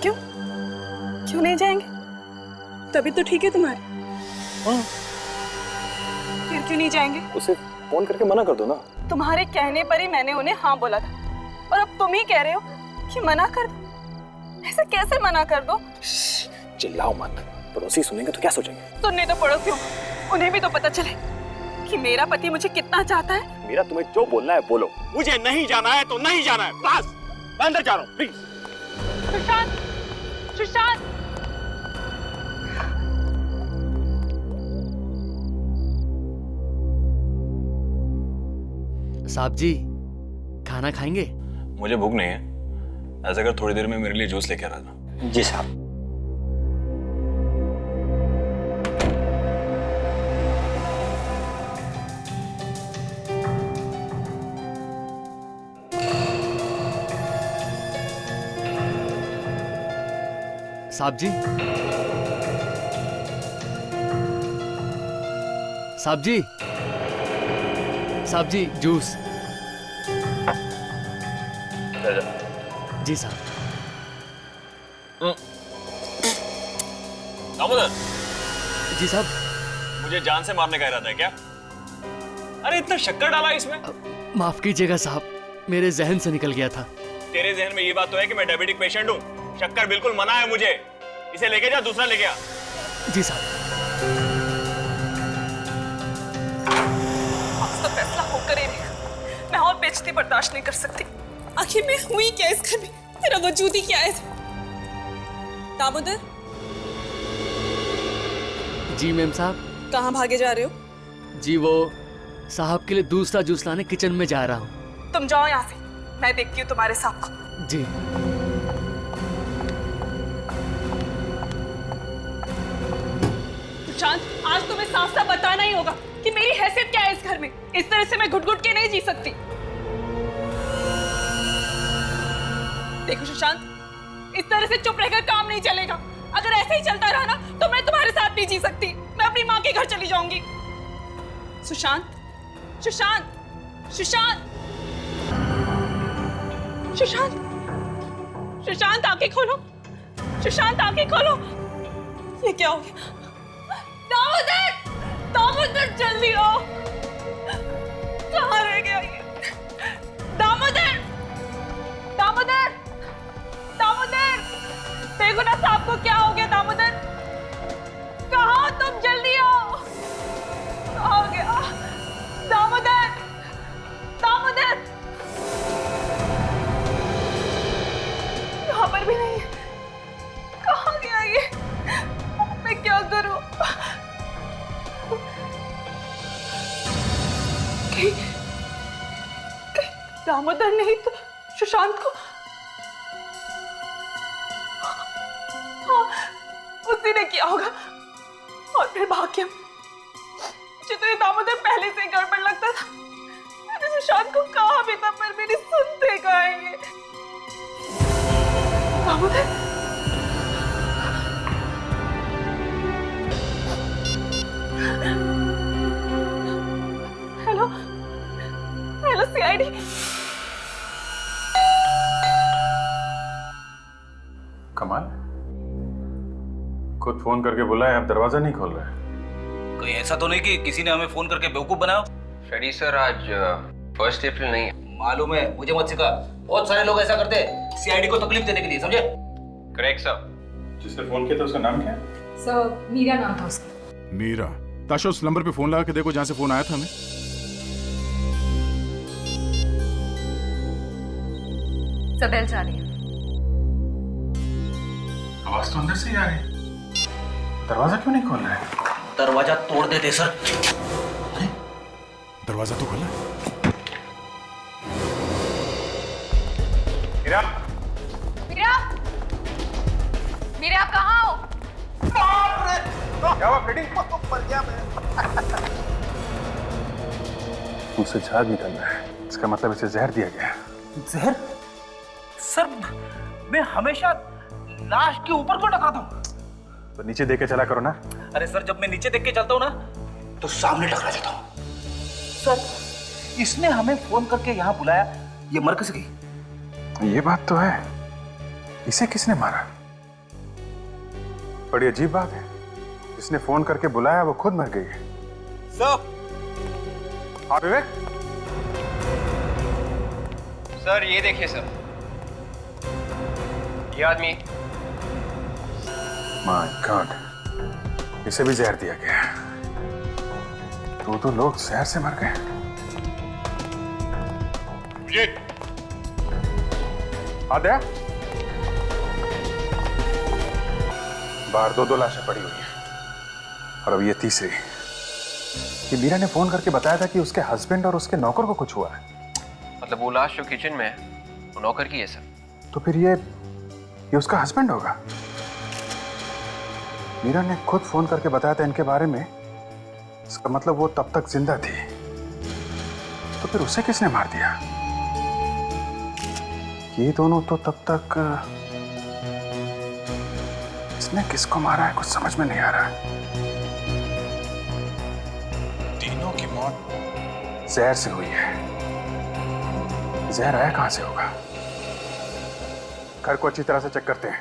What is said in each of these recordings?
क्यों क्यों नहीं जाएंगे? तभी तो ठीक है तुम्हारी। हाँ। फिर क्यों नहीं जाएंगे? उसे फोन करके मना कर दो ना। तुम्हारे कहने पर ही मैंने उन्हें हाँ बोला था, और अब तुम ही कह रहे हो कि मना कर दो। ऐसे कैसे मना कर दो? चिल्लाओ मत, पड़ोसी सुनेंगे तो क्या सोचेंगे? सुनने तो पड़ोसियों, उन्हें भी तो पता चले कि मेरा पति मुझे कितना चाहता है। मीरा, तुम्हें जो बोलना है बोलो। मुझे नहीं जाना है तो नहीं जाना है, बस। मैं अंदर जा रहा हूँ, प्लीज। सुशांत, सुशांत। साहब जी, खाना खाएंगे? मुझे भूख नहीं है। ऐसा कर थोड़ी देर में मेरे लिए जूस लेके आ रहा था। जी साहब। साहब जी, साहब जी, साहब जी, जूस। जी साहब। दामोदर, जी साहब। मुझे जान से मारने का इरादा है क्या? अरे इतना शक्कर डाला इसमें। माफ कीजिएगा साहब, मेरे जहन से निकल गया था। तेरे जहन में ये बात तो है कि मैं डायबिटिक पेशेंट हूँ। शक्कर बिल्कुल मना है मुझे। इसे लेके जा, दूसरा लेके आ। जी साहब। आज तो फैसला होकर ही रहेगा। मैं और बेइज्जती बर्दाश्त नहीं कर सकती। आखिर मैं हुई क्या इस घर में? तेरा वजूद ही क्या है? दामोदर, जी मैम साहब। कहाँ भागे जा रहे हो? जी वो साहब के लिए दूसरा जूस लाने किचन में जा रहा हूँ। तुम जाओ यहाँ से, मैं देखती हूँ तुम्हारे साहब को। जी। सुशांत, आज तुम्हें साफ साफ बताना ही होगा कि मेरी हैसियत क्या है इस घर में। इस तरह से मैं घुट घुट के नहीं जी सकती। देखो सुशांत, इस तरह से चुप रहकर काम नहीं चलेगा। अगर ऐसे ही चलता रहा ना तो मैं तुम्हारे साथ नहीं जी सकती। मैं अपनी माँ के घर चली जाऊंगी। सुशांत, सुशांत, सुशांत, सुशांत, सुशांत, आंखें खोलो। सुशांत, आंखें खोलो। ये क्या हो गया? दामोदर, दामोदर, जल्दी आओ। कहाँ रह गया ये? दामोदर, दामोदर, दामोदर, देखो ना साहब को क्या हो गया। दामोदर, कहाँ हो तुम? जल्दी आओ। कहाँ हो गया? दामोदर, दामोदर, यहाँ पर भी नहीं है। कहाँ गया ये? मैं क्या करूं? कहीं दामोदर नहीं तो सुशांत को, हाँ, उसी ने किया होगा। और फिर भाग्यम, मुझे तो ये दामोदर पहले से ही गड़बड़ लगता था। मैंने सुशांत को कहा भी था, पर मेरी सुनते कहाँ ये? Damodar, hello, hello CID. कमाल, खुद फोन करके बुलाया, अब दरवाजा नहीं खोल रहा है। कहीं ऐसा तो नहीं कि किसी ने हमें फोन करके बेवकूफ बनाया? फ्रेडी सर, आज 1 अप्रैल नहीं है। मालूम है, मुझे मत सिखा। बहुत सारे लोग ऐसा करते हैं सीआईडी को तकलीफ देने के लिए, समझे? Correct sir. जिसने फोन किया था उसका नाम क्या है? सर, मीरा नाम था उसका। मीरा? ताशा, उस नंबर पे फोन लगा के देखो जहां से फोन आया था हमें। सबेल जा रही है। आवाज तो अंदर से ही आ रही है। दरवाजा क्यों नहीं खोल रहा है? दरवाजा तोड़ देते सर। दरवाजा तो खोला। मीरा, मीरा, मीरा, आप कहाँ हो? क्या हुआ फ्रेडी? मुझसे झाग निकलना है, इसका मतलब इसे जहर दिया गया। जहर? सर, मैं हमेशा लाश के ऊपर क्यों टकराता हूँ? तो नीचे देख के चला करो ना। अरे सर, जब मैं नीचे देख के चलता हूँ ना तो सामने टकरा जाता हूँ। सर, इसने हमें फोन करके यहाँ बुलाया, ये मर कैसे गई? ये बात तो है, इसे किसने मारा? बड़ी अजीब बात है, जिसने फोन करके बुलाया वो खुद मर गई है। सर हाँ विवेक, सर ये देखिए सर, ये आदमी। माय गॉड, इसे भी जहर दिया गया। तो लोग जहर से मर गए। आद्या, बाहर दो लाशें पड़ी हुई हैं और अब ये तीसरी। कि मीरा ने फोन करके बताया था कि उसके हस्बैंड और उसके नौकर को कुछ हुआ है। मतलब वो लाश जो किचन में है वो नौकर की है सर। तो फिर ये उसका हस्बैंड होगा। मीरा ने खुद फोन करके बताया था इनके बारे में, इसका मतलब वो तब तक जिंदा थी। तो फिर उसे किसने मार दिया? ये दोनों तो तब तक, इसने किसको मारा है कुछ समझ में नहीं आ रहा। तीनों की मौत जहर से हुई है। जहर आया कहां से होगा? घर को अच्छी तरह से चेक करते हैं।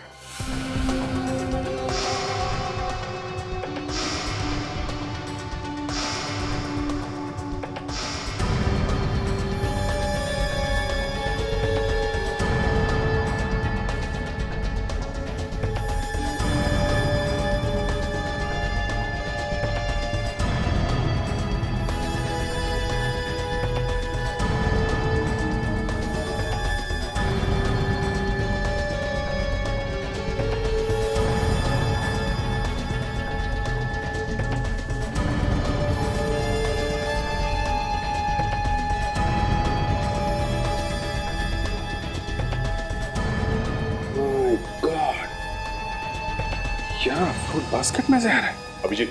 यहाँ फ्रूट बास्केट में जहर है। अभिजीत,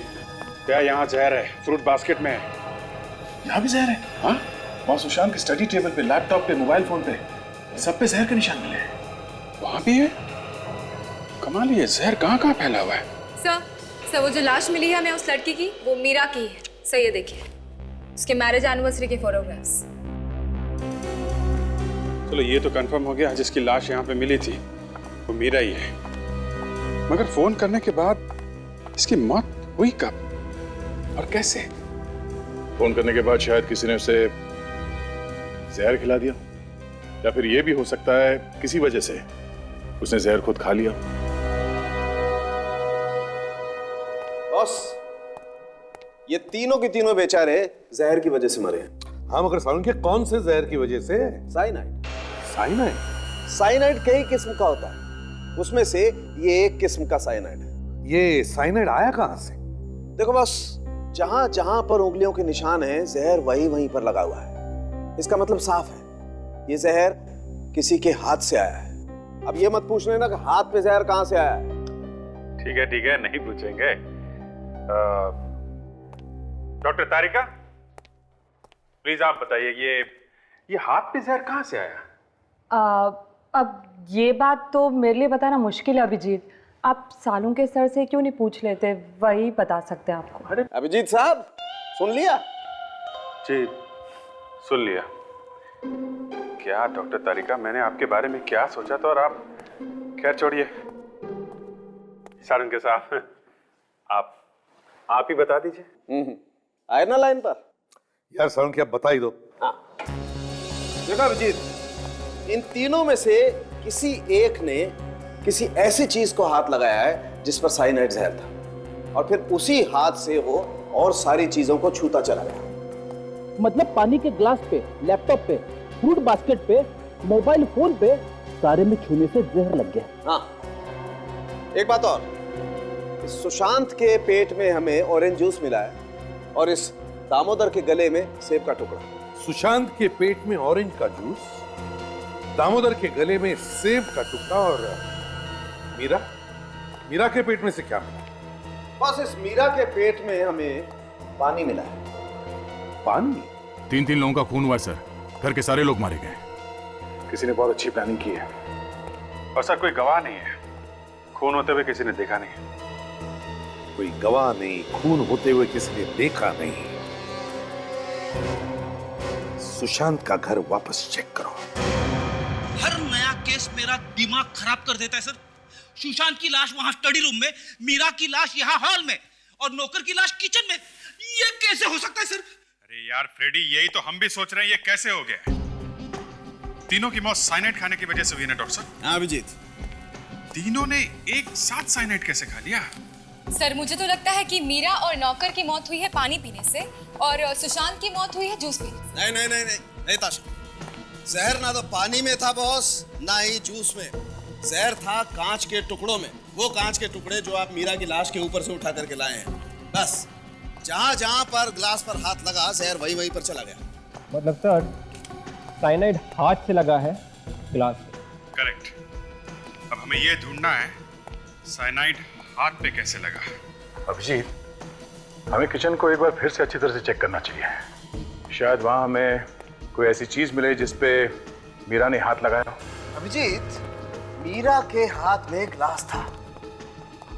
क्या यहाँ जहर है? फ्रूट बास्केट में है। यहाँ भी जहर है? हाँ, वहाँ सुशांत के स्टडी टेबल पे, लैपटॉप पे, मोबाइल फोन पे, सब पे जहर के निशान मिले हैं। वहां भी है? कमाल, ये जहर कहाँ फैला हुआ है? सर वो जो लाश मिली है हमें उस लड़की की, वो मीरा की है। सर ये देखिए, उसके मैरिज एनिवर्सरी के फोटोग्राफ्स। चलो ये तो कंफर्म हो गया, जिसकी लाश यहाँ पे मिली थी वो मीरा ही है। मगर फोन करने के बाद इसकी मौत हुई कब और कैसे? फोन करने के बाद शायद किसी ने उसे जहर खिला दिया, या फिर यह भी हो सकता है किसी वजह से उसने जहर खुद खा लिया। बॉस, ये तीनों के तीनों बेचारे जहर की वजह से मरे हैं। हाँ, मगर साउंड के कौन से जहर की वजह से? साइनाइड। साइनाइड? साइनाइड कई किस्म का होता है, उसमें से ये एक किस्म का साइनाइड है। ये साइनाइड आया कहां से? देखो बस, जहां जहां पर उंगलियों के निशान हैं, जहर वहीं वहीं पर लगा हुआ है। इसका मतलब साफ है, ये जहर किसी के हाथ से आया है। अब ये मत पूछ लेना कि हाथ पे जहर कहां से आया है। ठीक है, नहीं पूछेंगे। डॉक्टर तारिका, प्लीज आप बताइए, ये हाथ पे जहर कहां से आया? अब ये बात तो मेरे लिए बताना मुश्किल है अभिजीत। आप सालों के सर से क्यों नहीं पूछ लेते, वही बता सकते हैं आपको। अरे अभिजीत साहब, सुन लिया? जी सुन लिया। क्या डॉक्टर तारिका, मैंने आपके बारे में क्या सोचा था और आप, खैर छोड़िए। सारंग के साथ आप ही बता दीजिए। आए ना लाइन पर? यार साउंड, क्या बता ही दो। देखो अभिजीत, इन तीनों में से किसी एक ने किसी ऐसी चीज को हाथ लगाया है जिस पर साइनाइड जहर था, और फिर उसी हाथ से वो और सारी चीजों को छूता चला गया। मतलब पानी के ग्लास पे, लैपटॉप पे, फ्रूट बास्केट पे, मोबाइल फोन पे, सारे में छूने से जहर लग गया। हाँ, एक बात और, इस सुशांत के पेट में हमें ऑरेंज जूस मिला है और इस दामोदर के गले में सेब का टुकड़ा। सुशांत के पेट में ऑरेंज का जूस, दामोदर के गले में सेब का टुकड़ा, और मीरा के पेट में से क्या मिला? बस इस मीरा के पेट में हमें पानी मिला है। पानी? 3 लोगों का खून हुआ सर, घर के सारे लोग मारे गए। किसी ने बहुत अच्छी प्लानिंग की है। और सर कोई गवाह नहीं है, खून होते हुए किसी ने देखा नहीं। कोई गवाह नहीं, खून होते हुए किसी ने देखा नहीं। सुशांत का घर वापस चेक करो। हर नया केस मेरा दिमाग खराब कर देता है सर। सुशांत की लाश वहां स्टडी रूम में, मीरा की लाश यहाँ हॉल में और नौकर की लाश किचन में। ये कैसे हो सकता है सर? अरे यार फ्रेडी, यही तो हम भी सोच रहे हैं, ये कैसे हो गया? तीनों की मौत साइनाइड खाने की वजह से हुई ना डॉक्टर साहब? हाँ अभिजीत, तीनों ने एक साथ साइनाइड कैसे खा लिया? सर मुझे तो लगता है कि मीरा और नौकर की मौत हुई है पानी पीने से और सुशांत की मौत हुई है जूस पीने से। नहीं नहीं नहीं नहीं नहीं ताशा, जहर ना तो पानी में था बॉस, ना ही जूस में। जहर था कांच के टुकड़ों में, वो कांच के टुकड़े जो आप मीरा की लाश के ऊपर से उठा करके लाए हैं। बस जहां जहां पर ग्लास पर हाथ लगा, जहर वही वहीं पर चला गया। मतलब सर साइनाइड हाथ से लगा है ग्लास पे। करेक्ट। अब हमें ये ढूंढना है साइनाइड हाथ पे कैसे लगा। अभिजीत, हमें किचन को एक बार फिर से अच्छी तरह से चेक करना चाहिए। शायद वहां हमें कोई ऐसी चीज मिले जिस पे मीरा ने हाथ लगाया हो। अभिजीत, मीरा के हाथ में ग्लास था,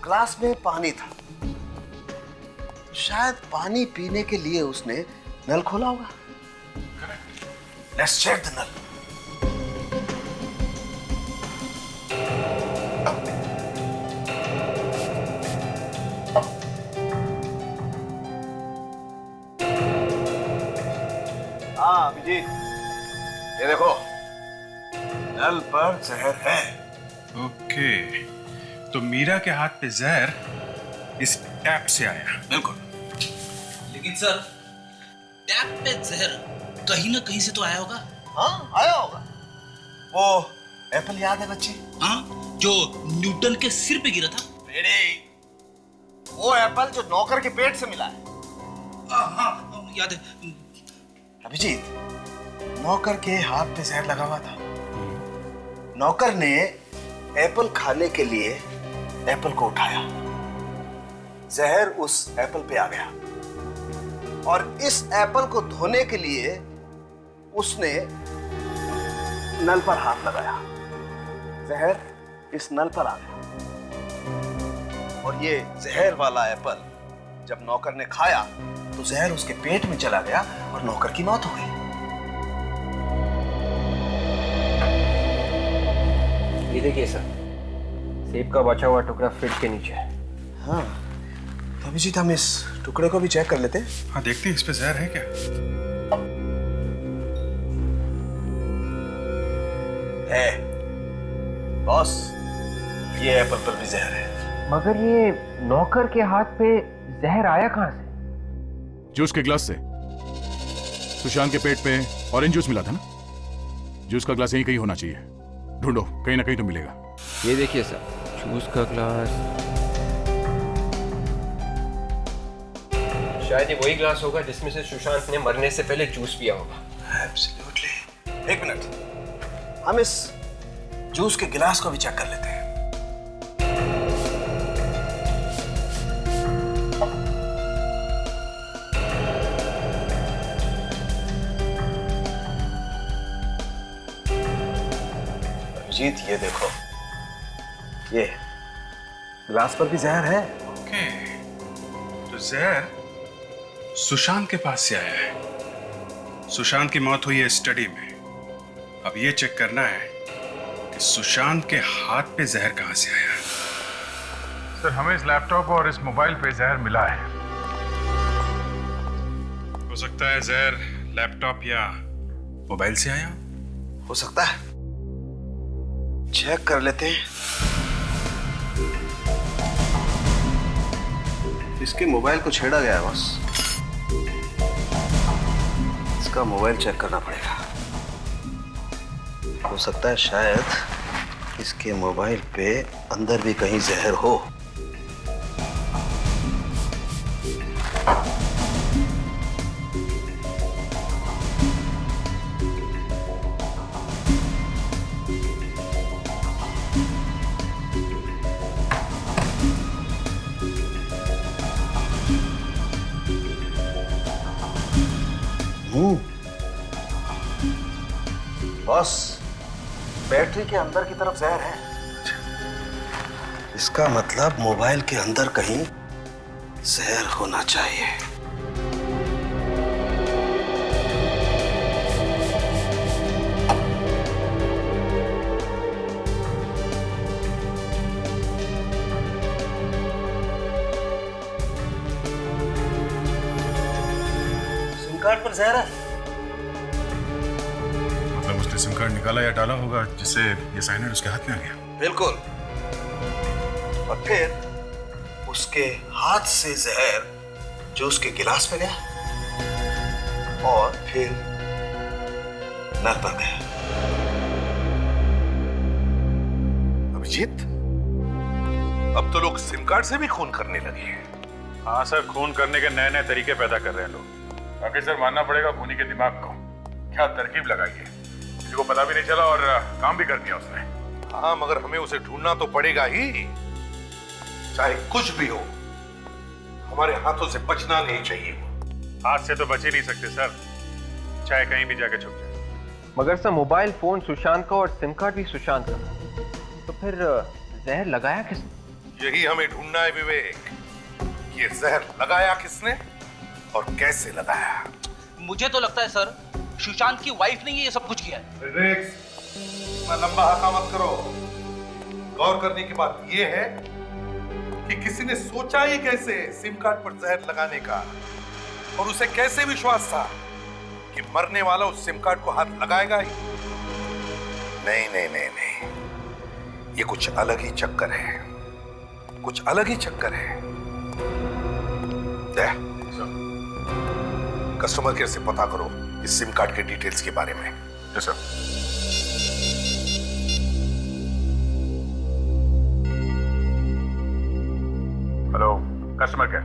ग्लास में पानी था। शायद पानी पीने के लिए उसने नल खोला होगा। लेट्स चेक द नल। हाँ अभिजीत, ये देखो, नल पर जहर है। ओके, तो मीरा के हाथ पे जहर इस टैप से आया। बिल्कुल, लेकिन सर टैप पे जहर कहीं ना कहीं से तो आया होगा। हाँ आया होगा। वो एप्पल याद है बच्चे? हाँ, जो न्यूटन के सिर पे गिरा था। वो एप्पल जो नौकर के पेट से मिला है। हाँ याद है। अभिजीत, नौकर के हाथ पे जहर लगा हुआ था। नौकर ने एप्पल खाने के लिए एप्पल को उठाया, जहर उस एप्पल पे आ गया और इस एप्पल को धोने के लिए उसने नल पर हाथ लगाया, जहर इस नल पर आ गया और ये जहर वाला एप्पल जब नौकर ने खाया तो जहर उसके पेट में चला गया और नौकर की मौत हो गई। ये देखिए सर, सेब का बचा हुआ टुकड़ा फ्रिज के नीचे है। हाँ, तो अभिजीत हम इस टुकड़े को भी चेक कर लेते हैं। हाँ देखते हैं इस पे जहर है क्या। है बॉस, ये एप्पल पर भी जहर है। मगर ये नौकर के हाथ पे जहर आया कहां से? जूस के ग्लास से। सुशांत के पेट पे ऑरेंज जूस मिला था ना, जूस का ग्लास यहीं कहीं होना चाहिए। ढूंढो, कहीं ना कहीं तो मिलेगा। ये देखिए सर, जूस का ग्लास। शायद ये वही ग्लास होगा जिसमें से सुशांत ने मरने से पहले जूस पिया होगा। एब्सोल्युटली। एक मिनट, हम इस जूस के गिलास को भी चेक कर लेते हैं। अभिजीत ये देखो, ये ग्लास पर भी जहर है। ओके, तो जहर सुशांत के पास से आया है। सुशांत की मौत हुई है स्टडी में। अब ये चेक करना है कि सुशांत के हाथ पे जहर कहां से आया। सर, हमें इस लैपटॉप और इस मोबाइल पे जहर मिला है। हो सकता है जहर लैपटॉप या मोबाइल से आया। हो सकता है, चेक कर लेते हैं। इसके मोबाइल को छेड़ा गया है बस, इसका मोबाइल चेक करना पड़ेगा। हो सकता है शायद इसके मोबाइल पे अंदर भी कहीं जहर हो। बॉस, बैटरी के अंदर की तरफ जहर है। इसका मतलब मोबाइल के अंदर कहीं जहर होना चाहिए। कार्ड पर जहर है। मतलब उसने सिम कार्ड निकाला या डाला होगा जिससे ये साइनाइड उसके हाथ में आ गया। बिल्कुल। और फिर उसके हाथ से जहर जो उसके गिलास में गया और फिर नल पर गया। अभिजीत, अब तो लोग सिम कार्ड से भी खून करने लगे हैं। हाँ सर, खून करने के नए नए तरीके पैदा कर रहे हैं लोग। बाकी सर मानना पड़ेगा खूनी के दिमाग को, क्या तरकीब लगाई है, किसी को पता भी नहीं चला और काम भी कर दिया उसने। हाँ, मगर हमें उसे ढूंढना तो पड़ेगा ही, चाहे कुछ भी हो। हमारे हाथों से बचना नहीं चाहिए। हाथ से तो बच ही नहीं सकते सर, चाहे कहीं भी जाके छुप जाए। मगर सर मोबाइल फोन सुशांत का और सिम कार्ड भी सुशांत का, तो फिर जहर लगाया किसने? यही हमें ढूंढना है विवेक, ये जहर लगाया किसने और कैसे लगाया। मुझे तो लगता है सर सुशांत की वाइफ ने ये सब कुछ किया है। विवेक, इतना लंबा हाथा मत करो। गौर करने की बात ये है कि किसी ने सोचा ही कैसे सिम कार्ड पर जहर लगाने का, और उसे कैसे विश्वास था कि मरने वाला उस सिम कार्ड को हाथ लगाएगा ही। नहीं नहीं नहीं नहीं, ये कुछ अलग ही चक्कर है, कुछ अलग ही चक्कर है। कस्टमर केयर से पता करो इस सिम कार्ड के डिटेल्स के बारे में। Yes sir. Hello customer care,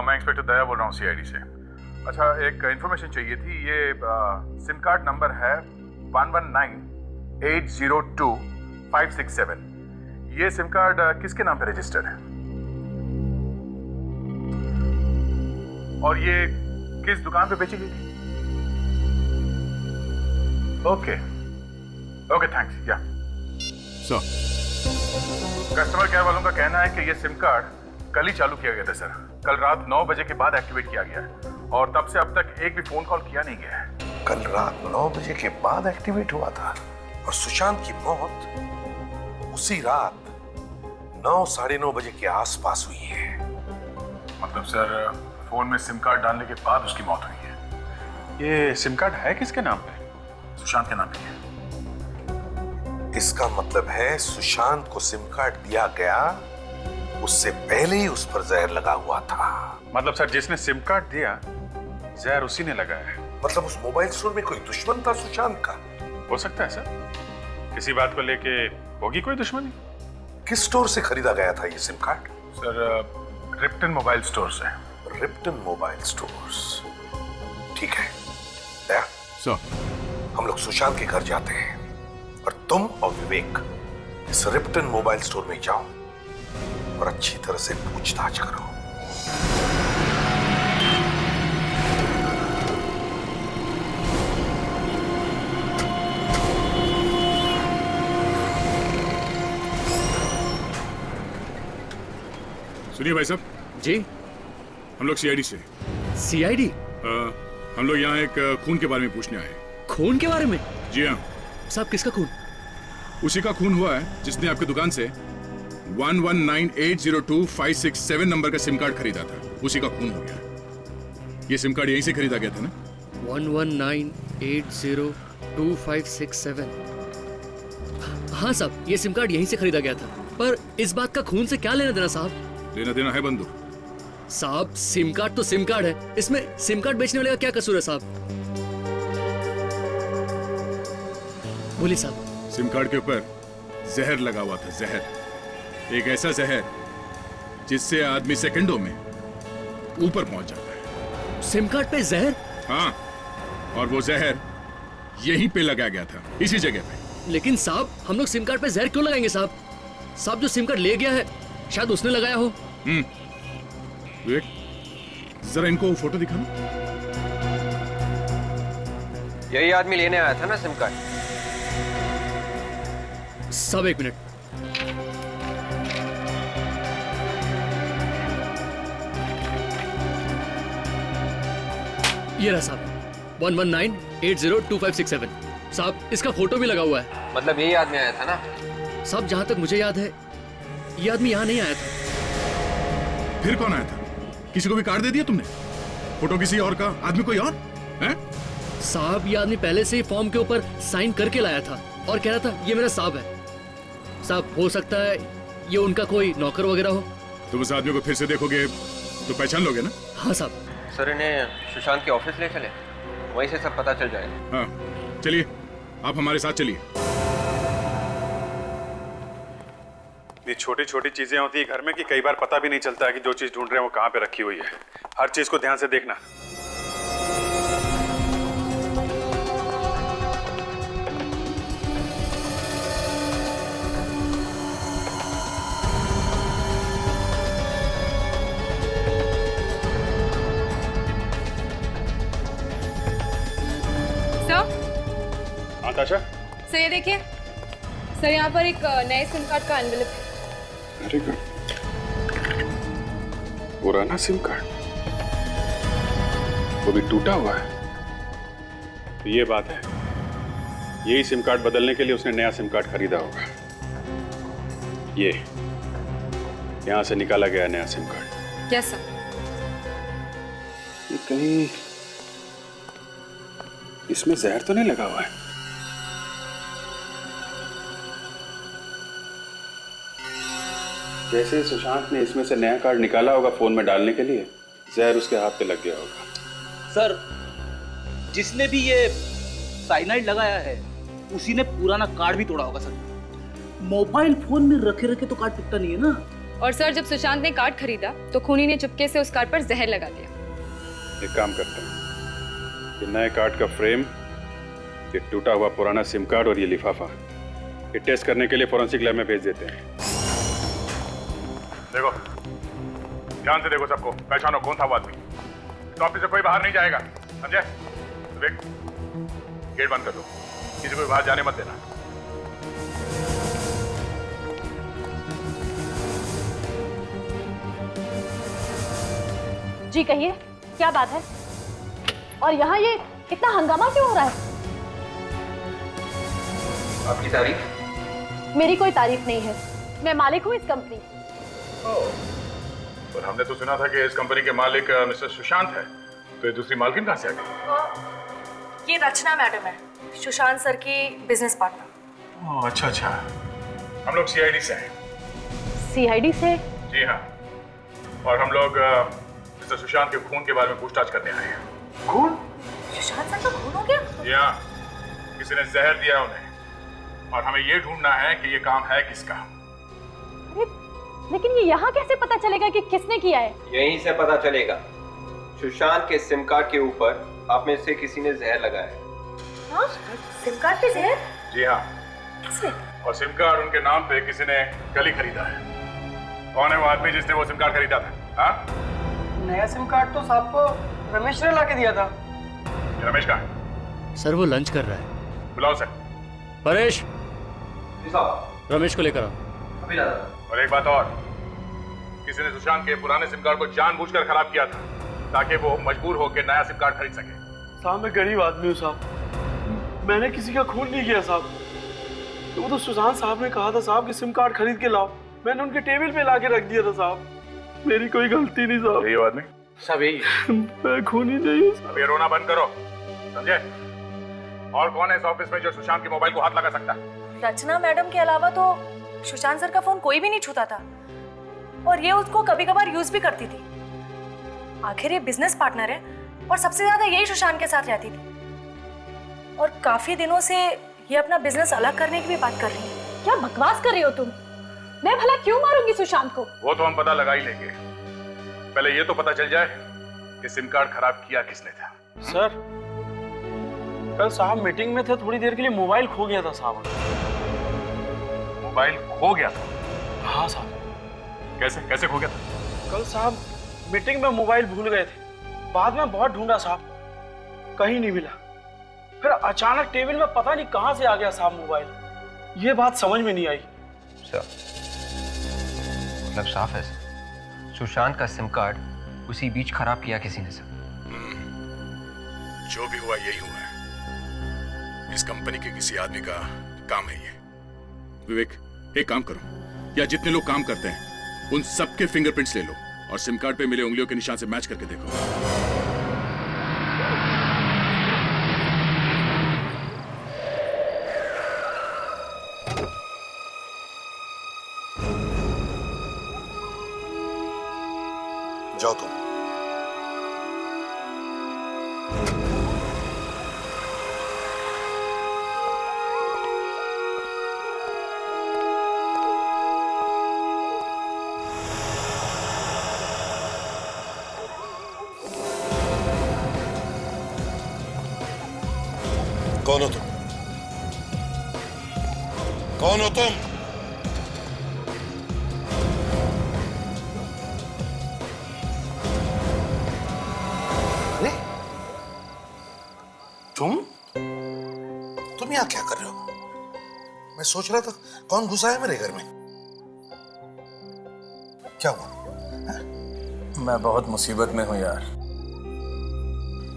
मैं इंस्पेक्टर दया बोल रहा हूँ सीआईडी से। अच्छा, एक इंफॉर्मेशन चाहिए थी। ये सिम कार्ड नंबर है 1198025567। ये सिम कार्ड किसके नाम पे रजिस्टर्ड है और ये किस दुकान पे बेची गई थी? Okay okay, thanks. या सर, कस्टमर केयर वालों का कहना है कि ये सिम कार्ड कल ही चालू किया गया था सर। कल रात 9 बजे के बाद एक्टिवेट किया गया है और तब से अब तक एक भी फोन कॉल किया नहीं गया है। कल रात 9 बजे के बाद एक्टिवेट हुआ था और सुशांत की मौत उसी रात 9 साढ़े 9 बजे के आसपास हुई है। मतलब सर फोन में सिम कार्ड डालने के बाद उसकी मौत हुई है। ये सिम कार्ड है किसके नाम पे? सुशांत के नाम पे है। इसका मतलब है सुशांत को सिम कार्ड दिया गया, उससे पहले ही उस पर जहर लगा हुआ था। मतलब सर जिसने सिम कार्ड दिया जहर उसी ने लगाया है। मतलब उस मोबाइल स्टोर में कोई दुश्मन था सुशांत का। हो सकता है सर, किसी बात को लेके होगी कोई दुश्मनी। किस स्टोर से खरीदा गया था ये sim card? Sir Ripton mobile store से। रिप्टन मोबाइल स्टोर्स, ठीक है। दया सर, हम लोग सुशांत के घर जाते हैं और तुम और विवेक इस रिप्टन मोबाइल स्टोर में जाओ और अच्छी तरह से पूछताछ करो। सुनिए भाई साहब। जी, हम लोग सीआईडी से। सीआईडी? हम लोग यहाँ एक खून के बारे में पूछने आए। खून के बारे में? जी हाँ साहब। किसका खून? उसी का खून हुआ है जिसने आपकी दुकान से 1198025567 नंबर का सिम कार्ड खरीदा था। उसी का खून हो गया। ये सिम कार्ड यहीं से खरीदा गया था ना? 1198025567। हाँ साहब, ये सिम कार्ड यहीं से खरीदा गया था। पर इस बात का खून से क्या लेना देना साहब? लेना देना है बंधु साहब। सिम कार्ड तो सिम कार्ड है, इसमें सिम कार्ड बेचने वाले का क्या कसूर है साहब? बोलिए साहब। सिम कार्ड के ऊपर जहर लगा हुआ था। जहर, एक ऐसा जहर जिससे आदमी सेकंडों में ऊपर पहुंच जाता है। सिम कार्ड पे जहर? हाँ, और वो जहर यहीं पे लगाया गया था, इसी जगह पे। लेकिन साहब, हम लोग सिम कार्ड पे जहर क्यों लगाएंगे साहब? साहब जो सिम कार्ड ले गया है शायद उसने लगाया हो। विवेक, जरा इनको फोटो दिखाना। यही आदमी लेने आया था ना सिम कार्ड? सब एक मिनट। ये रहा साहब, 1198025567। साहब इसका फोटो भी लगा हुआ है। मतलब यही आदमी आया था ना? साहब जहां तक मुझे याद है ये आदमी यहाँ नहीं आया था। फिर कौन आया था? किसी को भी कार्ड दे दिया तुमने? फोटो किसी और का, आदमी कोई और? हैं? साहब ये आदमी पहले से ही फॉर्म के ऊपर साइन करके लाया था और कह रहा था ये मेरा साहब है। साहब हो सकता है ये उनका कोई नौकर वगैरह हो। तुम उस आदमी को फिर से देखोगे तो पहचान लोगे ना? हाँ साहब। सर इन्हें सुशांत के ऑफिस ले चले, वहीं से सब पता चल जाएगा। हाँ चलिए, आप हमारे साथ चलिए। ये छोटी छोटी चीजें होती है घर में कि कई बार पता भी नहीं चलता है कि जो चीज ढूंढ रहे हैं वो कहाँ पे रखी हुई है। हर चीज को ध्यान से देखना। हाँ ताशा। सर ये देखिए, सर यहाँ पर एक नए सिम कार्ड का एनवेलप है। Very good. पुराना सिम कार्ड, वो भी टूटा हुआ है। तो ये बात है, यही सिम कार्ड बदलने के लिए उसने नया सिम कार्ड खरीदा होगा। ये यहां से निकाला गया नया सिम कार्ड। Yes sir. ये कहीं इसमें जहर तो नहीं लगा हुआ है? जैसे सुशांत ने इसमें से नया कार्ड निकाला होगा फोन में डालने के लिए, जहर उसके हाथ पे लग गया होगा। सर जिसने भी ये साइनाइड लगाया है उसी ने पुराना कार्ड भी तोड़ा होगा सर। मोबाइल फोन में रखे रखे तो कार्ड टूटता नहीं है ना। और सर जब सुशांत ने कार्ड खरीदा तो खूनी ने चुपके से उस कार्ड पर जहर लगा दिया। एक काम करते हैं, ये नए कार्ड का फ्रेम, ये टूटा हुआ पुराना सिम कार्ड और ये लिफाफा, ये टेस्ट करने के लिए फॉरेंसिक लैब में भेज देते हैं। देखो, ध्यान से देखो सबको, पहचानो कौन था वो आदमी। इस ऑफिस से कोई बाहर नहीं जाएगा, समझे? विवेक, गेट बंद कर दो, किसी को बाहर जाने मत देना। जी कहिए, क्या बात है? और यहाँ ये इतना हंगामा क्यों हो रहा है? आपकी तारीफ? मेरी कोई तारीफ नहीं है, मैं मालिक हूँ इस कंपनी। पर हमने तो सुना था कि इस कंपनी के मालिक मिस्टर सुशांत है, तो ये दूसरी मालकिन कहाँ से आ गई? ये रचना मैडम है, सुशांत सर की बिजनेस पार्टनर। ओह अच्छा अच्छा, हम लोग सीआईडी से हैं। सीआईडी से? जी हाँ, और हम लोग मिस्टर सुशांत के खून के बारे में पूछताछ करने आए हैं। खून? सुशांत सर का खून हो गया? जी हाँ, किसी ने जहर दिया उन्हें, और हमें ये ढूंढना है कि ये काम है किसका। अरे लेकिन ये यहाँ कैसे पता चलेगा कि किसने किया है? यहीं से पता चलेगा। सुशांत के सिम कार्ड के ऊपर आप में से किसी ने जहर लगाया है। हाँ? सिम कार्ड पे जहर? जी हाँ। किसने? और सिम कार्ड उनके नाम पे किसी ने कल ही खरीदा है। कौन है वो आदमी जिसने वो सिम कार्ड खरीदा था? हाँ? नया सिम कार्ड तो साहब को रमेश ने लाके दिया था। रमेश कहाँ है? सर वो लंच कर रहा है। बुलाओ सर। परेश, जी साहब। रमेश को लेकर आओ। अभी ला रहा। और एक बात और, किसी ने सुशांत के पुराने सिम कार्ड को जानबूझकर खराब किया था ताकि वो मजबूर होकर नया सिम कार्ड खरीद सके। साहब मैं गरीब आदमी हूँ साहब, मैंने किसी का खून नहीं किया साहब। तो वो तो सुशांत साहब ने कहा था साहब कि सिम कार्ड खरीद के लाओ, मैंने उनके टेबल पे लाके रख दिया था साहब। मेरी कोई गलती नहीं साहब। यही आदमी? सब यही मैं खून ही नहीं हूँ। अब ये रोना बंद करो, समझे? और कौन है इस ऑफिस में जो सुशांत के मोबाइल को हाथ लगा सकता है? रचना मैडम के अलावा तो सुशांत सर का फोन कोई भी नहीं छूता था, और ये उसको कभी कभार यूज भी करती थी। आखिर ये बिजनेस पार्टनर है और सबसे ज्यादा यही सुशांत के साथ रहती थी, और काफी दिनों से ये अपना बिजनेस अलग करने की भी बात कर रही है। क्या बकवास कर रही हो तुम? मैं भला क्यों मारूंगी सुशांत को? वो तो हम पता लगा ही लेंगे, पहले ये तो पता चल जाए कि सिम कार्ड खराब किया किसने था। सर कल साहब मीटिंग में थे, थोड़ी देर के लिए मोबाइल खो गया था साहब। मोबाइल खो गया था? हाँ साहब। कैसे कैसे खो गया था? कल साहब मीटिंग में मोबाइल भूल गए थे, बाद में बहुत ढूंढा साहब, कहीं नहीं मिला। फिर अचानक टेबल में पता नहीं कहां से आ गया साहब मोबाइल। ये बात समझ में नहीं आई। मतलब साफ है सुशांत का सिम कार्ड उसी बीच खराब किया किसी ने सर। जो भी हुआ यही हुआ है, इस कंपनी के किसी आदमी का काम है ये। विवेक एक काम करो, या जितने लोग काम करते हैं उन सबके फिंगरप्रिंट्स ले लो और सिम कार्ड पे मिले उंगलियों के निशान से मैच करके देखो। जाओ तुम। कौन हो तुम? कौन हो तुम? अरे तुम यहाँ क्या कर रहे हो? मैं सोच रहा था कौन घुसा है मेरे घर में। क्या हुआ? मैं बहुत मुसीबत में हूं यार।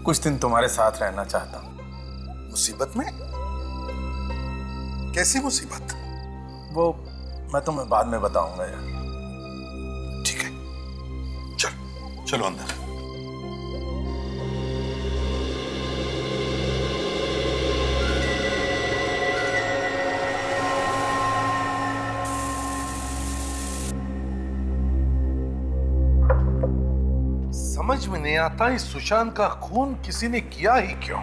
कुछ दिन तुम्हारे साथ रहना चाहता हूं। मुसीबत में? कैसी मुसीबत? वो मैं तुम्हें बाद में बताऊंगा यार। ठीक है, चलो अंदर। समझ में नहीं आता इस सुशांत का खून किसी ने किया ही क्यों?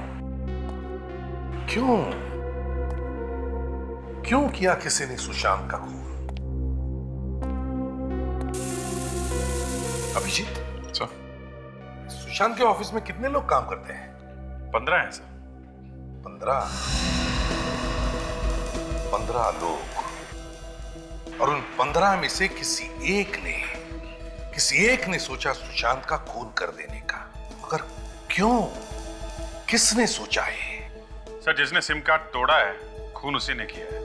क्यों किया किसी ने सुशांत का खून? अभिजीत सर, सुशांत के ऑफिस में कितने लोग काम करते हैं? 15 हैं सर। 15 लोग, और उन 15 में से किसी एक ने सोचा सुशांत का खून कर देने का। मगर क्यों? किसने सोचा है? सर, जिसने सिम कार्ड तोड़ा है खून उसी ने किया है।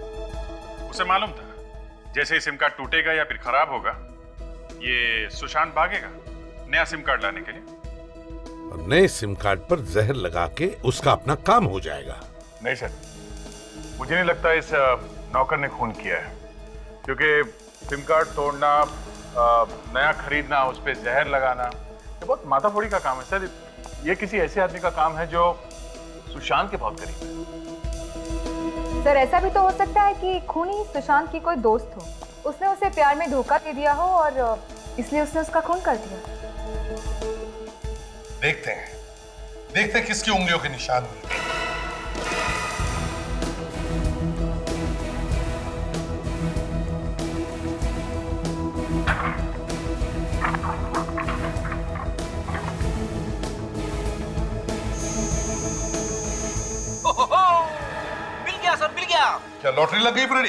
उसे मालूम था जैसे ही सिम कार्ड टूटेगा या फिर खराब होगा, ये सुशांत भागेगा नया सिम कार्ड लाने के लिए। और नए सिम कार्ड पर जहर लगा के उसका अपना काम हो जाएगा। नहीं सर, मुझे नहीं लगता इस नौकर ने खून किया है, क्योंकि सिम कार्ड तोड़ना, नया खरीदना, उस पर जहर लगाना, ये बहुत माथाफोड़ी का काम है सर। ये किसी ऐसे आदमी का काम है जो सुशांत के बहुत करीब है। सर, ऐसा भी तो हो सकता है कि खूनी सुशांत की कोई दोस्त हो, उसने उसे प्यार में धोखा दे दिया हो और इसलिए उसने उसका खून कर दिया। देखते हैं किसकी उंगलियों के निशान मिलते हैं। मिल गया। क्या लॉटरी लग गई फ्रेडी?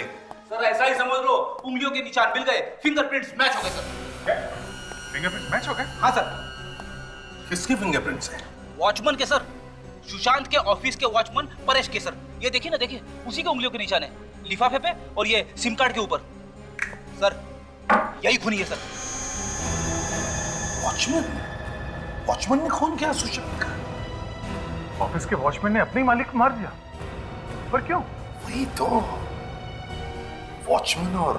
सर ऐसा ही समझ लो, उंगलियों के निशान मिल गए, फिंगरप्रिंट्स मैच हो गए सर। फिंगरप्रिंट्स मैच हो गए? हाँ सर। किसके फिंगरप्रिंट्स हैं? वॉचमैन के सर, सुशांत के ऑफिस के वॉचमैन परेश के सर। ये देखिए ना, देखिए उसी के उंगलियों के निशान है, लिफाफे पे और ये सिम कार्ड के ऊपर। सर यही खूनी है सर। वॉचमैन ने खून किया सुशांत का? ऑफिस के वॉचमैन ने अपने मालिक को मार दिया, पर क्यों? वही तो, वॉचमैन और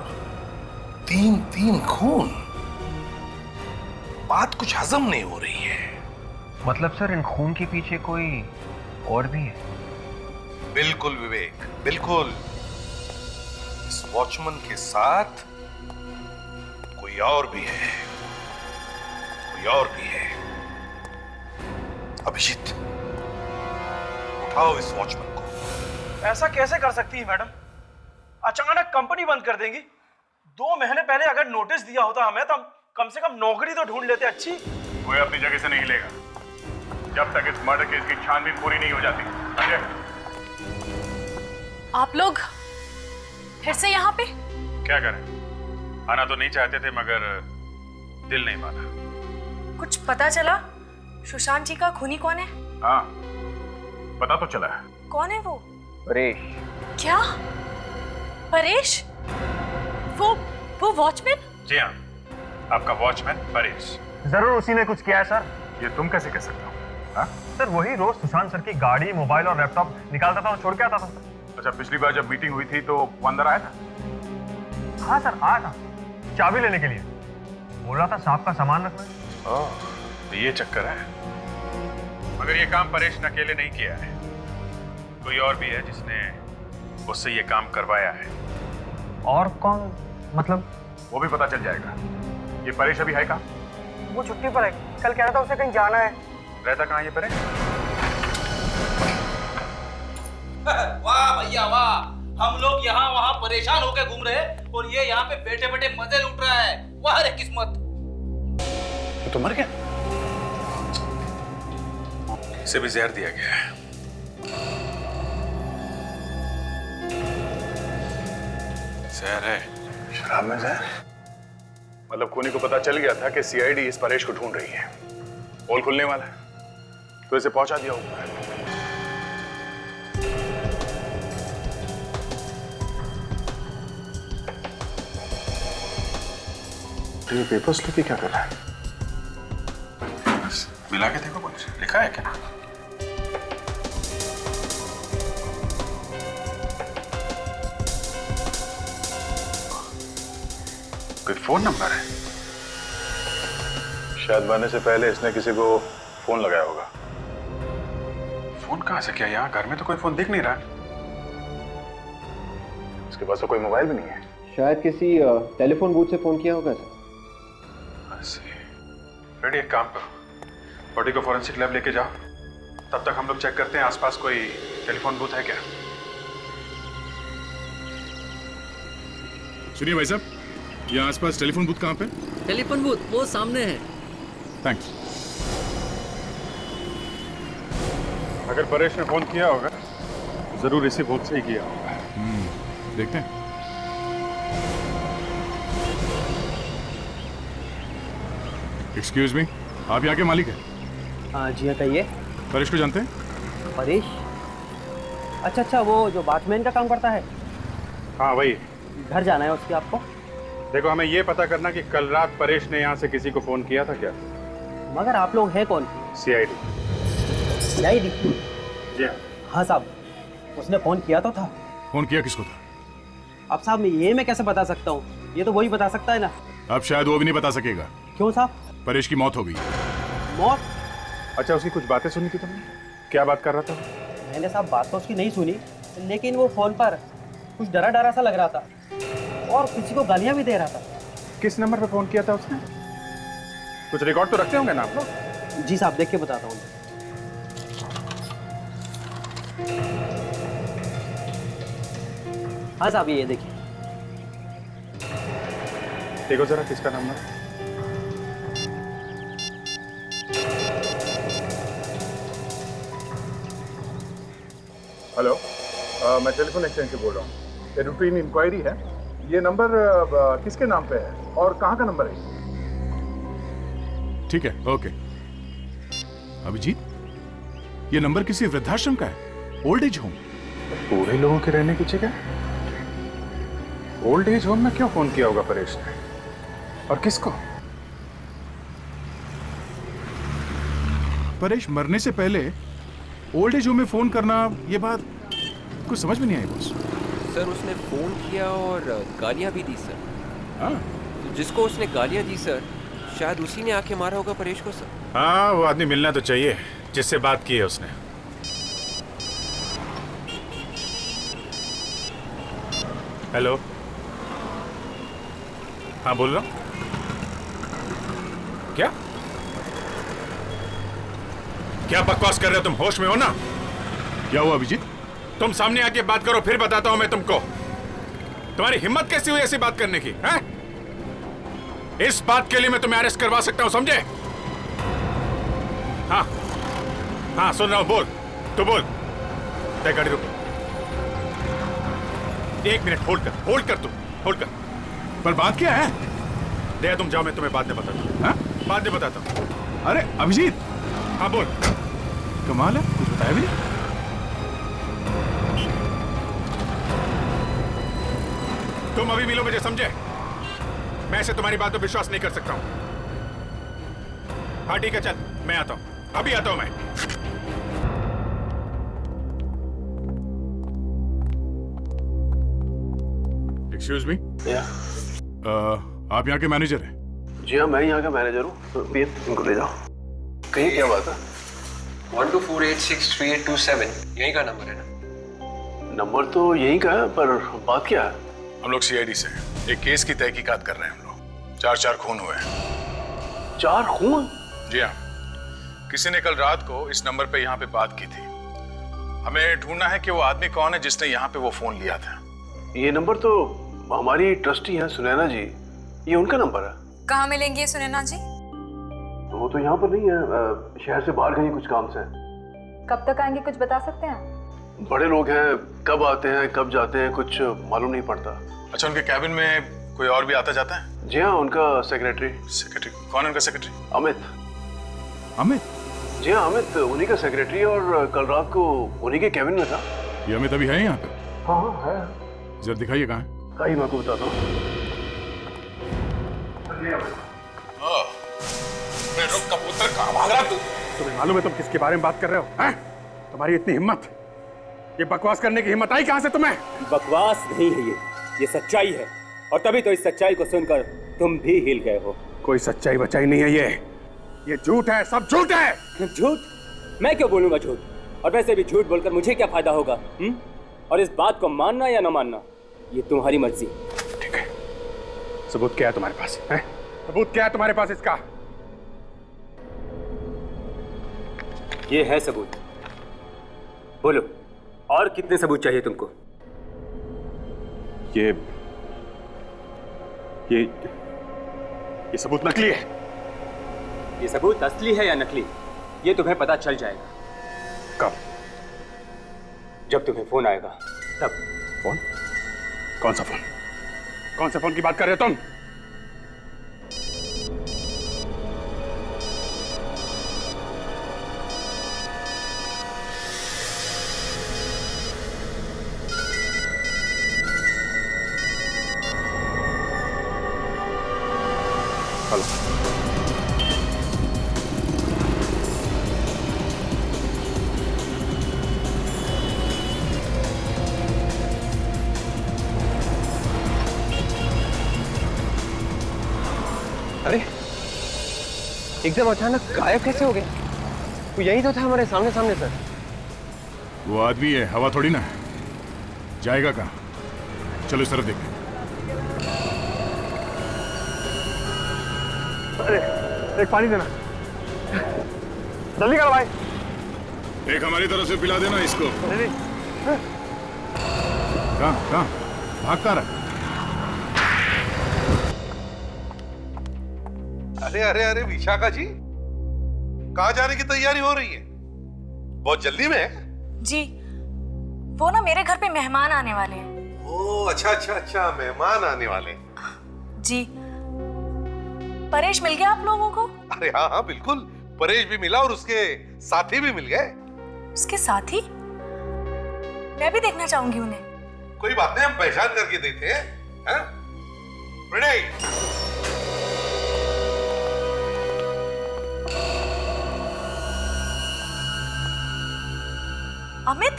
तीन खून। बात कुछ हजम नहीं हो रही है। मतलब सर, इन खून के पीछे कोई और भी है? बिल्कुल विवेक, बिल्कुल। इस वॉचमैन के साथ कोई और भी है, अभिजीत, उठाओ इस वॉचमैन को। ऐसा कैसे कर सकती है मैडम? अचानक कंपनी बंद कर देंगी? 2 महीने पहले अगर नोटिस दिया होता हमें तो हम कम से कम नौकरी तो ढूंढ लेते। अच्छी, कोई अपनी जगह से नहीं लेगा जब तक इस मर्डर केस की छानबीन पूरी नहीं हो जाती। अजय, आप लोग फिर से यहाँ पे? क्या करें, आना तो नहीं चाहते थे मगर दिल नहीं माना। कुछ पता चला सुशांत जी का खूनी कौन है? हाँ, पता तो चला है। कौन है वो? परेश। क्या? परेश? वो वॉचमैन? जी हाँ, आपका वॉचमैन परेश। जरूर उसी ने कुछ किया है सर। ये तुम कैसे कह सकते हो? हाँ? सर वही रोज सुशांत सर की गाड़ी, मोबाइल और लैपटॉप निकालता था और छोड़ के आता था। अच्छा, पिछली बार जब मीटिंग हुई थी तो वो अंदर आया था? हाँ सर, आया था चाबी लेने के लिए। बोल रहा था साहब का सामान रखना है। तो ये चक्कर है। मगर ये काम परेश ने अकेले नहीं किया है, कोई और भी है जिसने उससे ये काम करवाया है। और कौन? मतलब वो भी पता चल जाएगा। ये परेश अभी है कहाँ? वो छुट्टी पर है, कल कह रहा था उसे कहीं जाना है। रहता कहाँ ये परे? वाह भैया वाह, हम लोग यहाँ वहाँ परेशान होकर घूम रहे हैं और ये यहाँ पे बैठे बैठे मजे लूट रहा है। वाह रे किस्मत। तो मर गया? इसे भी जहर दिया गया है। जहर है? शराब में जहर? मतलब खूनी को पता चल गया था कि सीआईडी इस परेश को ढूंढ रही है, पोल खुलने वाला है, तो इसे पहुंचा दिया होगा। तो ये पेपर्स लेके क्या कर रहा है? मिला के देखो, कुछ लिखा है क्या? कोई फोन नंबर है? शायद बनने से पहले इसने किसी को फोन लगाया होगा। फोन कहां से? क्या यहाँ घर में तो कोई फोन दिख नहीं रहा। इसके पास तो कोई मोबाइल भी नहीं है। शायद किसी टेलीफोन बूथ से फोन किया होगा सर। रेडी, एक काम करो, बॉडी को फॉरेंसिक लैब लेके जाओ, तब तक हम लोग चेक करते हैं आसपास कोई टेलीफोन बूथ है क्या। सुनिए भाई साहब, यहाँ आसपास टेलीफोन बूथ कहाँ पे? टेलीफोन बूथ वो सामने है। थैंक्स। अगर परेश ने फोन किया होगा जरूर इसी बूथ से ही किया होगा। देखते हैं। एक्सक्यूज मी, आप यहाँ के मालिक हैं? हाँ जी हाँ, कहिए। परेश को जानते हैं? परेश? अच्छा, वो जो वॉचमैन का काम करता है। हाँ वही। घर जाना है उसके आपको? देखो, हमें ये पता करना कि कल रात परेश ने यहाँ से किसी को फोन किया था क्या? मगर आप लोग हैं कौन? सीआईडी। सीआईडी? जी हाँ साहब, उसने फोन किया तो था। फोन किया किसको था? अब साहब मैं कैसे बता सकता हूँ, ये तो वही बता सकता है ना। अब शायद वो भी नहीं बता सकेगा। क्यों साहब? परेश की मौत हो गई। मौत? अच्छा, उसकी कुछ बातें सुनी थी तुमने? क्या बात कर रहा था? मैंने साहब बात तो उसकी नहीं सुनी, लेकिन वो फोन पर कुछ डरा डरा सा लग रहा था और किसी को गालियां भी दे रहा था। किस नंबर पे फोन किया था उसने? कुछ रिकॉर्ड तो रखते होंगे ना आप लोग? जी साहब, देख के बताता हूँ। हाँ साहब, ये देखिए। देखो जरा किसका नंबर है। हेलो, मैं टेलीफोन एक्सचेंज से बोल रहा हूँ। ये रूटीन इंक्वायरी है। ये नंबर किसके नाम पे है और कहाँ का नंबर है? ठीक है, ओके। अभिजीत, ये नंबर किसी वृद्धाश्रम का है, ओल्ड एज होम। पूरे लोगों के रहने की जगह ओल्ड एज होम में क्यों फोन किया होगा परेश ने? और किसको? परेश मरने से पहले ओल्ड एज होम में फोन करना, ये बात कुछ समझ में नहीं आई बॉस। सर उसने फोन किया और गालियां भी दी सर। हाँ, जिसको उसने गालियां दी सर, शायद उसी ने आके मारा होगा परेश को सर। हाँ, वो आदमी मिलना तो चाहिए जिससे बात की है उसने। हेलो, हाँ बोल रहा हूँ। क्या बकवास कर रहे हो तुम? होश में हो ना? क्या हुआ अभिजीत? तुम सामने आके बात करो, फिर बताता हूं मैं तुमको। तुम्हारी हिम्मत कैसी हुई ऐसी बात करने की? हैं? इस बात के लिए मैं तुम्हें अरेस्ट करवा सकता हूं, समझे? हाँ हाँ, सुन रहा हूं, बोल। तू बोल। दे गाड़ी, रुक। 1 मिनट होल्ड कर तू, होल्ड कर। पर बात क्या है? दे, तुम जाओ, मैं तुम्हें बाद में बताता हूँ। हाँ, बाद में बताता हूँ। अरे अभिजीत। हाँ बोल। कमाल है, कुछ बताया भी नहीं। तुम अभी मिलो मुझे, समझे? मैं ऐसे तुम्हारी बात पर विश्वास नहीं कर सकता हूं। हाँ ठीक है, चल मैं आता हूं, अभी आता हूं मैं। Excuse me. आप यहाँ के मैनेजर हैं? जी हाँ, मैं यहाँ का मैनेजर हूँ। इनको ले जाओ। कहीं क्या बात है? 1248632827 यही का नंबर है ना? नंबर तो यही का है, पर बात क्या है? हम लोग सीआईडी से एक केस की तहकीकात कर रहे हैं। हम लोग 4 खून हुए हैं। 4 खून? जी हाँ, किसी ने कल रात को इस नंबर पे यहाँ पे बात की थी। हमें ढूंढना है कि वो आदमी कौन है जिसने यहाँ पे वो फोन लिया था। ये नंबर तो हमारी ट्रस्टी है सुनैना जी, ये उनका नंबर है। कहाँ मिलेंगे सुनैना जी? वो तो यहाँ पर नहीं है, शहर से बाहर गई कुछ काम से। कब तक आएंगे कुछ बता सकते हैं? बड़े लोग हैं, कब आते हैं कब जाते हैं कुछ मालूम नहीं पड़ता। अच्छा, उनके कैबिन में कोई और भी आता जाता है? जी हाँ, उनका सेक्रेटरी। सेक्रेटरी कौन है उनका सेक्रेटरी? अमित। अमित? जी हाँ, अमित उन्हीं का सेक्रेटरी है और कल रात को उन्हीं के कैबिन में था। ये अमित अभी है यहाँ पे? हाँ हाँ है। जरा दिखाइए कहाँ है। कहीं मैं आपको बताता हूँ। कबूतर कहाँ भाग रहा तू? तुम्हें मालूम है तुम किसके बारे में बात कर रहे हो? हैं? तुम्हारी इतनी हिम्मत, ये बकवास करने की हिम्मत आई कहाँ से तुम्हें? बकवास नहीं है ये सच्चाई है, और तभी तो इस सच्चाई को सुनकर तुम भी हिल गए हो। कोई सच्चाई बचाई नहीं है, ये झूठ है, सब झूठ है। झूठ? मैं क्यों बोलूंगा झूठ? और वैसे भी झूठ बोलकर मुझे क्या फायदा होगा? और इस बात को मानना या न मानना ये तुम्हारी मर्जी। ठीक है, सबूत क्या है तुम्हारे पास? हैं? सबूत क्या है तुम्हारे पास इसका? ये है सबूत। बोलो, और कितने सबूत चाहिए तुमको? ये सबूत नकली है। ये सबूत असली है या नकली, ये तुम्हें पता चल जाएगा। कब? जब तुम्हें फोन आएगा तब। फोन? कौन सा फोन? कौन सा फोन की बात कर रहे हो तुम? अरे एकदम अचानक गायब कैसे हो गए? वो यही तो था हमारे सामने सामने सर। वो आदमी है, हवा थोड़ी ना है। जाएगा कहाँ? चलो इस तरफ देखते हैं। अरे एक पानी देना, जल्दी करो भाई। एक हमारी तरफ से पिला देना इसको। कहाँ भागता रहा? अरे अरे अरे विशाखा जी, कहाँ जाने की तैयारी हो रही है? बहुत जल्दी में है? जी, वो ना मेरे घर पे मेहमान आने वाले हैं। ओह अच्छा अच्छा अच्छा, मेहमान आने वाले। जी, परेश मिल गया आप लोगों को? अरे हाँ हाँ बिल्कुल, परेश भी मिला और उसके साथी भी मिल गए। उसके साथी? मैं भी देखना चाहूंगी उन्हें। कोई बात नहीं, हम पहचान करके देते हैं, हैं? प्रणय। अमित,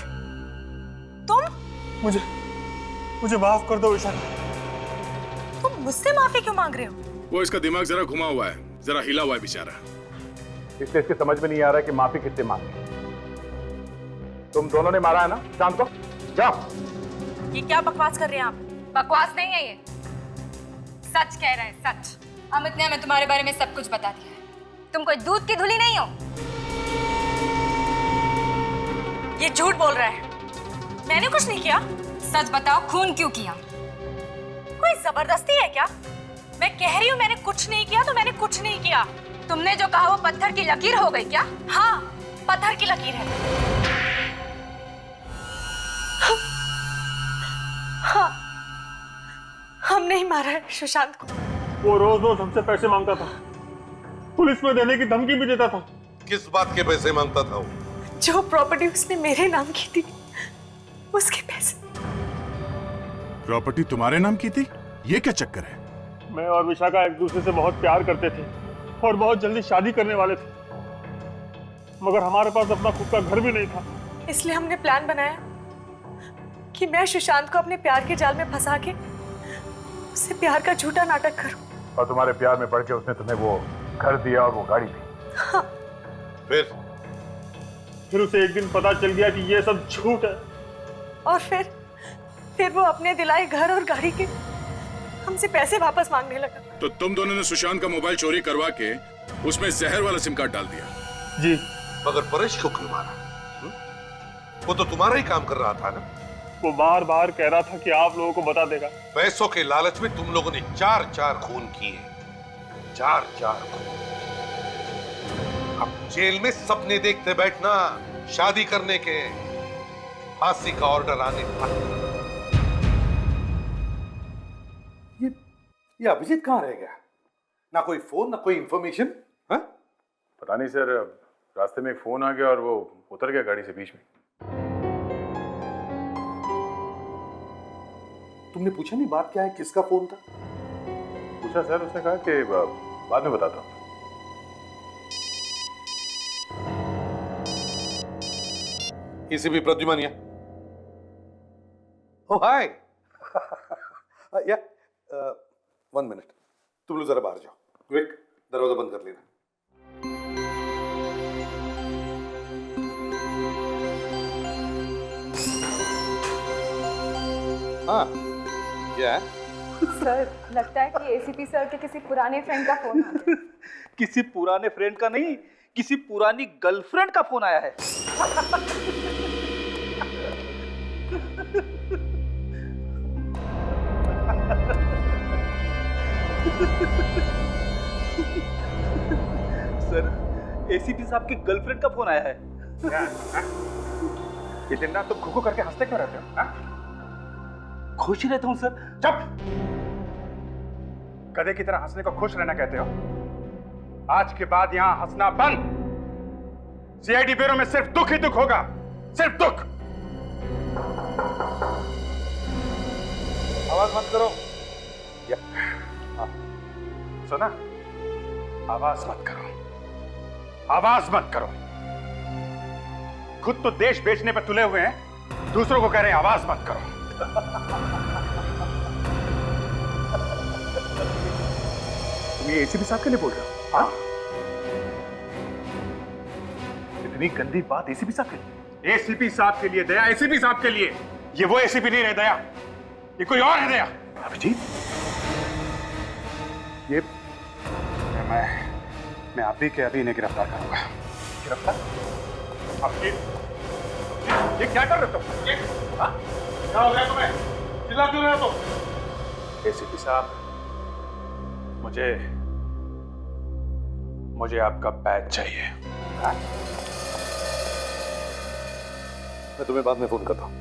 तुम? मुझे माफ कर दो विशाखा। तुम मुझसे माफी क्यों मांग रहे हो? वो इसका दिमाग जरा घुमा हुआ है, जरा हिला हुआ है बेचारा। इसलिए इसके समझ में नहीं आ रहा कि माफी किससे मांगे। तुम दोनों ने मारा है ना शाम को? जाओ। ये क्या बकवास कर रहे हैं आप? बकवास नहीं है, ये सच कह रहे हैं, सच। अमित ने हमें तुम्हारे बारे में सब कुछ बता दिया है। तुम कोई दूध की धुली नहीं हो। ये झूठ बोल रहा है। मैंने कुछ नहीं किया। सच बताओ, खून क्यों किया? कोई जबरदस्ती है क्या? मैं कह रही हूँ मैंने कुछ नहीं किया तो मैंने कुछ नहीं किया। तुमने जो कहा वो पत्थर की लकीर हो गई क्या? हाँ, पत्थर की लकीर है। हाँ, हमने ही मारा है सुशांत को। वो रोज रोज हमसे पैसे मांगता था, पुलिस में देने की धमकी भी देता था। किस बात के पैसे मांगता था वो? जो प्रॉपर्टी उसने मेरे नाम की थी, उसके पैसे। प्रॉपर्टी तुम्हारे नाम की थी? ये क्या चक्कर है? मैं और विशाखा एक दूसरे से बहुत प्यार करते थे और बहुत जल्दी शादी करने वाले थे, मगर हमारे पास अपना खुद का घर भी नहीं था। इसलिए हमने प्लान बनाया कि मैं सुशांत को अपने प्यार के जाल में फंसा के उससे प्यार का झूठा नाटक करूं। और तुम्हारे प्यार में पड़ के उसने तुम्हें वो घर दिया और वो गाड़ी दी। हाँ। फिर उसे एक दिन पता चल गया कि ये सब झूठ है। और फिर वो अपने दिलाए घर और गाड़ी के हमसे पैसे वापस मांगने लगा। तो तुम दोनों ने सुशांत का मोबाइल चोरी करवा के उसमें जहर वाला सिम कार्ड डाल दिया। जी। मगर परेश को क्यों मारा? वो तो तुम्हारा ही काम कर रहा था ना। वो बार बार कह रहा था कि आप लोगों को बता देगा। पैसों के लालच में तुम लोगों ने 4 खून किए, 4 खून। अब जेल में सपने देखते बैठना, शादी करने के, फांसी का ऑर्डर आने पर। ये अभिजीत कहाँ रह गया? ना कोई फोन, ना कोई इंफॉर्मेशन। हाँ? पता नहीं सर, रास्ते में एक फोन आ गया और वो उतर गया गाड़ी से बीच में। तुमने पूछा नहीं बात क्या है, किसका फोन था? पूछा सर, उसने कहा कि बाद में बताता हूँ। किसी भी प्रद्युमन या? ओह हाय। या 1 मिनट, तुम लोग जरा बाहर जाओ। क्विक, दरवाजा बंद कर लेना। हाँ, क्या है? सर, लगता है कि एसीपी सर के किसी पुराने फ्रेंड का फोन आ गया। किसी पुराने फ्रेंड का नहीं, किसी पुरानी गर्लफ्रेंड का फोन आया है। सर, एसीपी साहब की गर्लफ्रेंड का फोन आया है। ये दिन रात तुम खो करके हंसते क्यों रहते हो? खुश रहता हूँ सर। चुप! गधे की तरह हंसने को खुश रहना कहते हो? आज के बाद यहां हंसना बंद। सीआईडी ब्यूरो में सिर्फ दुख ही दुख होगा, सिर्फ दुख। आवाज मत करो। सुना? आवाज मत करो, आवाज मत करो। खुद तो देश बेचने पर तुले हुए हैं, दूसरों को कह रहे हैं आवाज मत करो। तुम ये एसीपी साहब के लिए बोल रहे हो? हाँ? इतनी गंदी बात एसीपी साहब के लिए? एसीपी साहब के लिए दया, एसीपी साहब के लिए। ये वो एसीपी नहीं रहे दया, ये कोई और है दया। अभिजीत, ये मैं आप ही के अभी इन्हें गिरफ्तार करूंगा। गिरफ्तार? ये क्या कर रहे हो तुम? क्या हो गया तुम्हें? चिल्ला क्यों रहे हो तुम? एसीपी साहब, मुझे आपका बैच चाहिए। हाँ? मैं तुम्हें बाद में फोन करता हूं।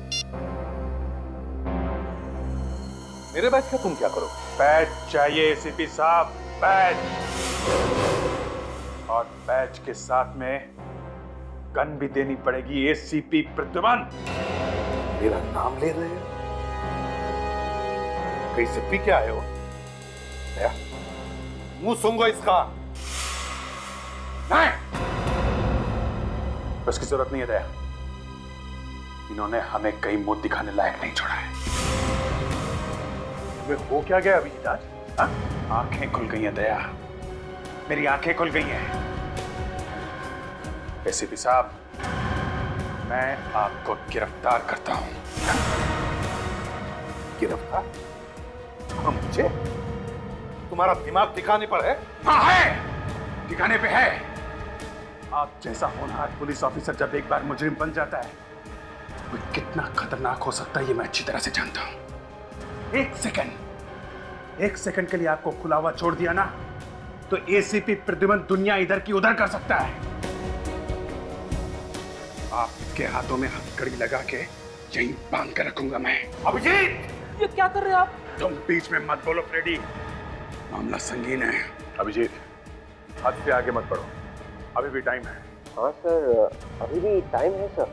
मेरे बैच का तुम क्या करो? बैच चाहिए एसीपी साहब, बैच। और बैच के साथ में गन भी देनी पड़ेगी एसीपी प्रद्युमन। मेरा नाम ले रहे हो? कहीं से पी के आए हो? मुंह सूंघो इसका। नहीं, उसकी जरूरत नहीं है दया। इन्होंने हमें कहीं मुंह दिखाने लायक नहीं छोड़ा है। तुम्हें हो क्या गया अभी आज? आंखें खुल गई हैं दया, मेरी आंखें खुल गई हैं। एसीपी साहब, मैं आपको गिरफ्तार करता हूं। गिरफ्तार? हम मुझे? तुम्हारा दिमाग ठिकाने पर है? हाँ है, ठिकाने पे है। आप जैसा होनहार पुलिस ऑफिसर जब एक बार मुजरिम बन जाता है, वो कितना खतरनाक हो सकता है ये मैं अच्छी तरह से जानता हूं। एक सेकंड के लिए आपको खुला हुआ छोड़ दिया ना, तो एसीपी प्रद्युमन दुनिया इधर की उधर कर सकता है। आपके हाथों में हथकड़ी लगा के यहीं बांध कर रखूंगा मैं। अभिजीत, ये क्या कर रहे हो आप? तुम बीच में मत बोलो फ्रेडी, मामला संगीन है। अभिजीत, हद से आगे मत बढ़ो, अभी भी टाइम है। हाँ सर, अभी भी टाइम है सर,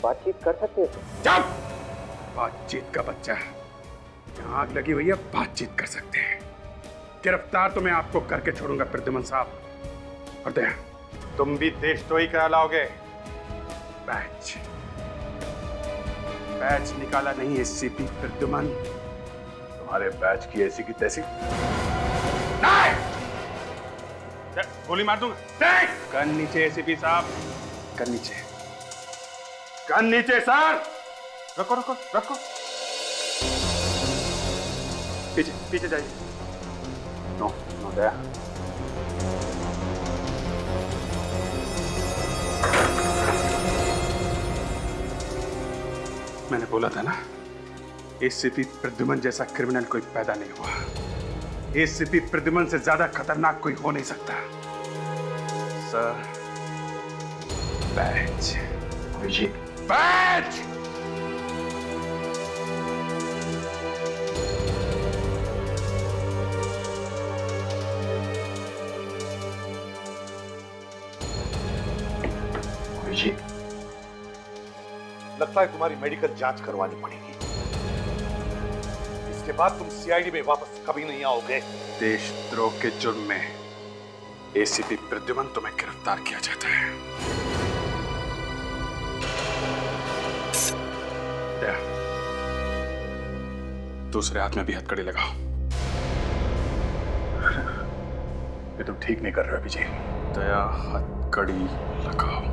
बातचीत कर सकते हैं। चुप! बातचीत का बच्चा, यहाँ आग लगी हुई है, बातचीत कर सकते हैं। गिरफ्तार तो मैं आपको करके छोड़ूंगा प्रद्युमन साहब। और दया, तुम भी देशद्रोही करा लाओगे। बैच निकाला नहीं एसीपी प्रद्युमन, तुम्हारे बैच की ऐसी की तैसी। नहीं! गोली मार दूंगा। गन नीचे एसीपी साहब, गन नीचे, गन नीचे सर। रखो रखो रखो, पीछे पीछे जाइए। नो नो दया। मैंने बोला था ना, एसीपी प्रद्युमन जैसा क्रिमिनल कोई पैदा नहीं हुआ। एसीपी प्रद्युमन से ज्यादा खतरनाक कोई हो नहीं सकता। Sir, batch batch. लगता है तुम्हारी मेडिकल जांच करवानी पड़ेगी। इसके बाद तुम सीआईडी में वापस कभी नहीं आओगे। देशद्रोह के जुर्म में एसीपी प्रद्युमन तुम्हें गिरफ्तार किया जाता है। दया, दूसरे हाथ में भी हथकड़ी लगाओ। ये तुम ठीक नहीं कर रहे अभिजीत। दया, हथकड़ी लगाओ।